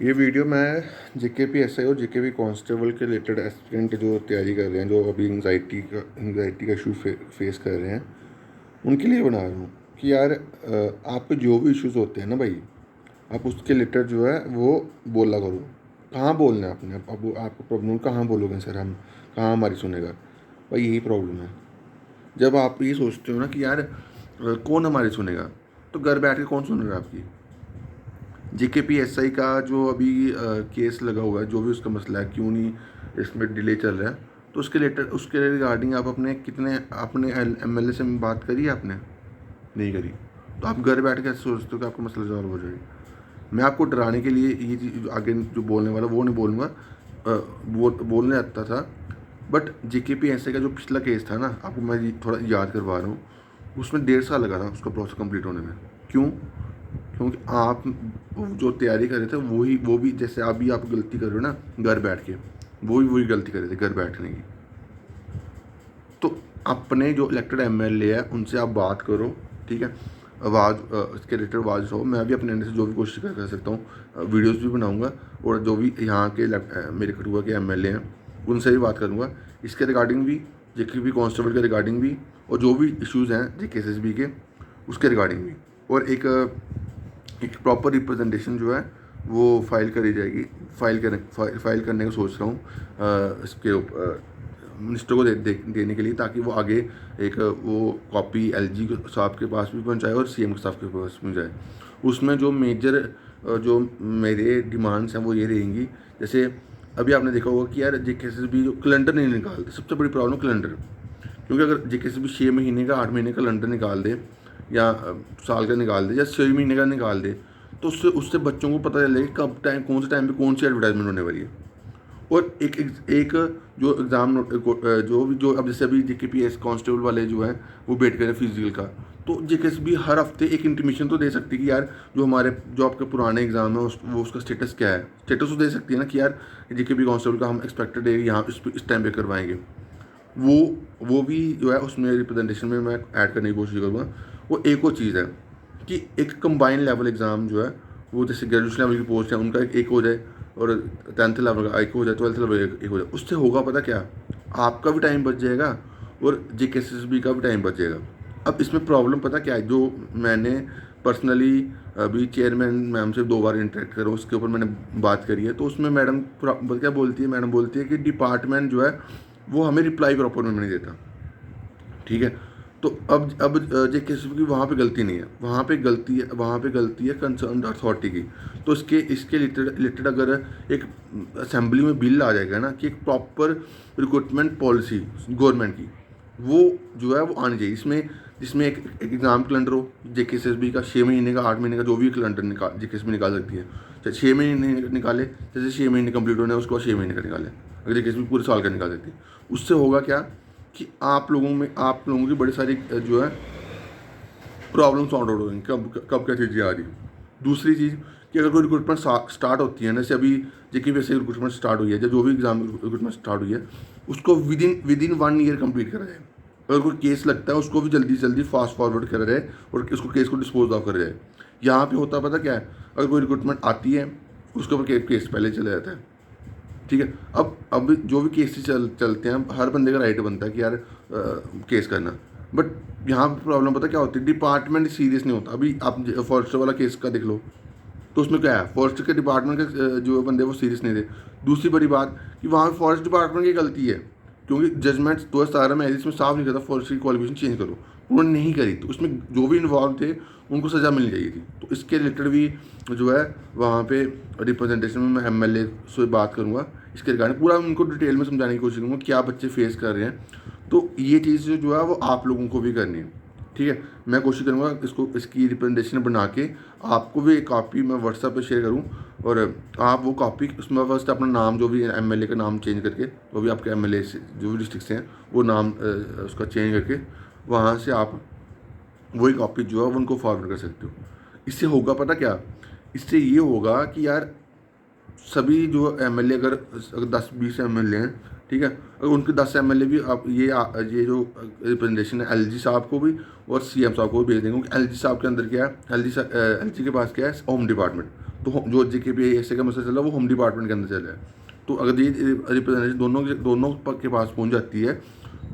ये वीडियो मैं जेकेपीएसआई और जेकेपी कांस्टेबल के रिलेटेड एस्पिरेंट जो तैयारी कर रहे हैं, जो अभी एंग्जाइटी का इशू फेस कर रहे हैं, उनके लिए बना रहा हूँ कि यार आपके जो भी इश्यूज होते हैं ना भाई, आप उसके रिलेटेड जो है वो बोला करो। कहाँ बोलना है आपने? अब आपको प्रॉब्लम कहाँ बोलोगे सर? हम कहाँ हमारी सुनेगा भाई? यही प्रॉब्लम है। जब आप ये सोचते हो ना कि यार कौन हमारी सुनेगा, तो घर बैठ के कौन सुन रहा है आपकी? जेकेपीएसआई का जो अभी केस लगा हुआ है, जो भी उसका मसला है, क्यों नहीं इसमें डिले चल रहा है, तो उसके रिगार्डिंग आप अपने एमएलए से बात करी आपने? नहीं करी। तो आप घर बैठ के ऐसे सोचते हो कि आपका मसला सॉल्व हो जाएगा? मैं आपको डराने के लिए ये चीज़ आगे जो बोलने वाला वो नहीं बोलूँगा। बोलने आता था, बट जेकेपीएसआई का जो पिछला केस था ना, आपको मैं थोड़ा याद करवा रहा हूँ। उसमें 1.5 साल लगा था उसका प्रोसेस कंप्लीट होने में। क्यों? क्योंकि आप जो तैयारी कर रहे थे वो भी जैसे अभी आप गलती कर रहे हो ना घर बैठ के, वही गलती कर रहे थे घर बैठने की। तो अपने जो इलेक्टेड एमएलए है उनसे आप बात करो, ठीक है? आवाज़ इसके रिलेटेड आवाज़ हो। मैं भी अपने एंड से जो भी कोशिश कर सकता हूँ, वीडियोस भी बनाऊंगा, और जो भी यहाँ के मेरे कठुआ के एमएलए हैं उनसे भी बात करूँगा इसके रिगार्डिंग भी, जेके कांस्टेबल के रिगार्डिंग भी, और जो भी इश्यूज़ हैं जेकेएसएसबी के उसके रिगार्डिंग भी। और एक प्रॉपर रिप्रेजेंटेशन जो है वो फाइल करी जाएगी। फाइल करने का सोच रहा हूँ इसके मिनिस्टर को देने के लिए, ताकि वो आगे एक वो कॉपी एलजी साहब के पास भी पहुँचाए और सीएम साहब के पास भी जाए। उसमें जो मेजर जो मेरे डिमांड्स हैं वो ये रहेंगी। जैसे अभी आपने देखा होगा कि यार जेकेएसएसबी जो कैलेंडर नहीं निकालते, सबसे बड़ी प्रॉब्लम कैलेंडर। क्योंकि अगर जेकेएसएसबी 6 महीने का 8 महीने का कैलेंडर निकाल दे, या साल का निकाल दे, या 6 महीने का निकाल दे, तो उससे उससे बच्चों को पता चलेगा कि कब टाइम, कौन से टाइम पे कौन सी एडवर्टाइजमेंट होने वाली है। और एक जो एग्ज़ाम जो अब जैसे अभी जेकेपीएस कांस्टेबल वाले जो हैं वो वेट करें फिजिकल का, तो जेकेएसबी हर हफ्ते एक इंटीमेशन तो दे सकती है कि यार जो आपके पुराने एग्ज़ाम है वो उसका स्टेटस क्या है। स्टेटस तो दे सकती है ना कि यार जेकेपी कांस्टेबल का हम एक्सपेक्टेड है यहाँ इस टाइम पे करवाएंगे। वो भी जो है उसमें रिप्रेजेंटेशन में मैं ऐड करने की कोशिश करूँगा। वो एक और चीज़ है कि एक कंबाइन लेवल एग्ज़ाम जो है वो, जैसे ग्रेजुएशन लेवल की पोस्ट है उनका एक हो जाए, और 10th लेवल का एक हो जाए, 12th लेवल एक हो जाए। उससे होगा पता क्या? आपका भी टाइम बच जाएगा और जेकेएसएसबी का भी टाइम बच जाएगा। अब इसमें प्रॉब्लम पता क्या है, जो मैंने पर्सनली अभी चेयरमैन मैम से 2 बार इंटरेक्ट करा, उसके ऊपर मैंने बात करी है। तो उसमें मैडम क्या बोलती है, मैडम बोलती है कि डिपार्टमेंट जो है वो हमें रिप्लाई प्रॉपर में नहीं देता, ठीक है? तो अब जेकेएसएसबी की वहाँ पे गलती नहीं है, वहाँ पे गलती है कंसर्न अथॉरिटी की। तो इसके रिलेटेड अगर एक असेंबली में बिल आ जाएगा ना कि एक प्रॉपर रिक्रूटमेंट पॉलिसी गवर्नमेंट की, वो जो है वो आनी चाहिए इसमें, जिसमें एक एग्ज़ाम कैलेंडर हो जेकेएसएसबी का, 6 महीने का 8 महीने का, जो भी कैलेंडर जेकेएसएसबी निकाल सकती है। चाहे 6 महीने निकाले, जैसे 6 महीने कंप्लीट होने हैं उसके बाद 6 महीने का निकाले, अगर जेकेएसएसबी पूरे साल का निकाल सकती है। उससे होगा क्या कि आप लोगों की बड़ी सारी जो है प्रॉब्लम सॉल्व आउट होंगी, कब कब क्या चीज़ें आ रही। दूसरी चीज़ कि अगर कोई रिक्रूटमेंट स्टार्ट होती है ना, जैसे अभी जेके से रिक्रूटमेंट स्टार्ट हुई है, जो भी एग्जाम रिक्रूटमेंट स्टार्ट हुई है, उसको विद इन 1 ईयर कंप्लीट करा जाए। अगर कोई केस लगता है उसको भी जल्दी से जल्दी फास्ट फॉरवर्ड करा जाए और उसको केस को डिस्पोज ऑफ करा जाए। यहाँ पे होता पता क्या है, अगर कोई रिक्रूटमेंट आती है उसके ऊपर केस पहले चला जाता है, ठीक है? अब जो भी केसेस चलते हैं, हर बंदे का राइट बनता है कि यार केस करना। बट यहाँ पर प्रॉब्लम पता क्या होती है, डिपार्टमेंट सीरियस नहीं होता। अभी आप फॉरेस्टर वाला केस का देख लो, तो उसमें क्या है, फॉरेस्ट के डिपार्टमेंट के जो बंदे वो सीरियस नहीं थे। दूसरी बड़ी बात कि वहाँ पे फॉरेस्ट डिपार्टमेंट की गलती है, क्योंकि जजमेंट 2017 में इसमें साफ नहीं करता फॉरेस्ट की क्वालिफिकेशन चेंज करो, उन्होंने नहीं करी। तो उसमें जो भी इन्वॉल्व थे उनको सज़ा मिलनी चाहिए थी। तो इसके रिलेटेड भी जो है वहाँ पे रिप्रेजेंटेशन में मैं एमएलए से बात करूँगा, इसके रिगार्डिंग पूरा उनको डिटेल में समझाने की कोशिश करूँगा क्या बच्चे फेस कर रहे हैं। तो ये चीज़ जो है वो आप लोगों को भी करनी है, ठीक है? मैं कोशिश करूँगा इसकी रिप्रेजेंटेशन बना के आपको भी एक कॉपी मैं व्हाट्सएप पे शेयर करूँ, और आप वो कॉपी उसमें फर्स्ट अपना नाम, जो भी एमएलए का नाम चेंज करके, वो भी आपके एमएलए से जो भी डिस्ट्रिक्ट से हैं वो नाम उसका चेंज करके वहाँ से आप वही कॉपी जो है वो उनको फॉरवर्ड कर सकते हो। इससे होगा पता क्या, इससे ये होगा कि यार सभी जो एमएलए अगर 10-20 एमएलए हैं, ठीक है, अगर उनके 10 एमएलए भी आप ये जो रिप्रेजेंटेशन है एलजी साहब को भी और सीएम साहब को भी भेज देंगे। क्योंकि एलजी साहब के अंदर क्या है, एलजी के पास क्या है, होम डिपार्टमेंट। तो जो JKPSA का मसला चल रहा है वो होम डिपार्टमेंट के अंदर चल रहा है। तो अगर ये रिप्रेजेंटेशन दोनों के पास पहुंच जाती है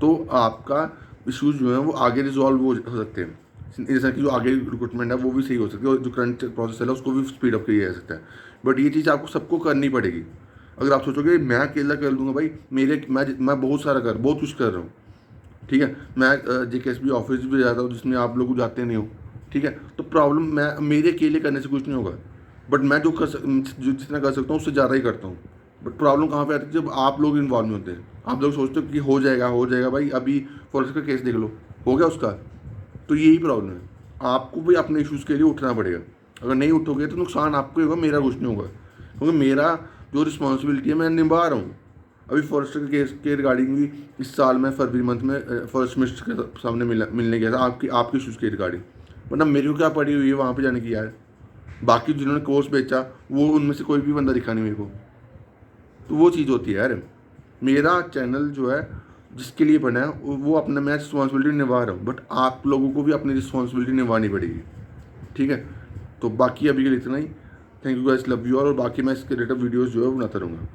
तो आपका इश्यूज जो हैं वो आगे रिजॉल्व हो सकते हैं। जैसा कि जो आगे रिक्रूटमेंट है वो भी सही हो सकती है और जो करंट प्रोसेस है उसको भी स्पीड अप किया जा सकता है। बट ये चीज़ आपको सबको करनी पड़ेगी। अगर आप सोचोगे मैं अकेला कर लूँगा भाई, मैं बहुत कुछ कर रहा हूँ, ठीक है, मैं JKSB ऑफिस भी जाता हूँ जिसमें आप लोग जाते नहीं हो, ठीक है, तो प्रॉब्लम मैं मेरे अकेले करने से कुछ नहीं होगा। बट मैं जो जितना कर सकता हूँ उससे ज़्यादा ही करता हूँ। बट प्रॉब्लम कहाँ पे आती है, जब आप लोग इन्वॉल्व नहीं होते हैं। आप लोग सोचते हो कि हो जाएगा भाई, अभी फॉरेस्ट का केस देख लो, हो गया उसका। तो यही प्रॉब्लम है, आपको भी अपने इश्यूज़ के लिए उठना पड़ेगा। अगर नहीं उठोगे तो नुकसान आपको ही होगा, मेरा कुछ नहीं होगा, क्योंकि मेरा जो रिस्पॉन्सिबिलिटी है मैं निभा रहा हूँ। अभी फॉरेस्टर के केस के रिगार्डिंग भी इस साल मैं फरवरी मंथ में फॉरेस्ट मिनिस्टर के सामने मिलने गया था आपके इश्यूज़ के रिगार्डिंग। वरना मेरे को क्या पड़ी हुई है वहाँ पे जाने की यार। बाकी जिन्होंने कोर्स बेचा वो उनमें से कोई भी बंदा दिखा नहीं मेरे को। तो वो चीज़ होती है यार, मेरा चैनल जो है जिसके लिए बना है वो अपना मैं रिस्पॉन्सिबिलिटी निभा रहा हूँ, बट आप लोगों को भी अपनी रिस्पॉन्सिबिलिटी निभानी पड़ेगी, ठीक है। तो बाकी अभी के लिए इतना ही। Thank you guys, love you all. और बाकी मैं इसके रिलेटेड वीडियोज़ जो है बनाता रहूँगा।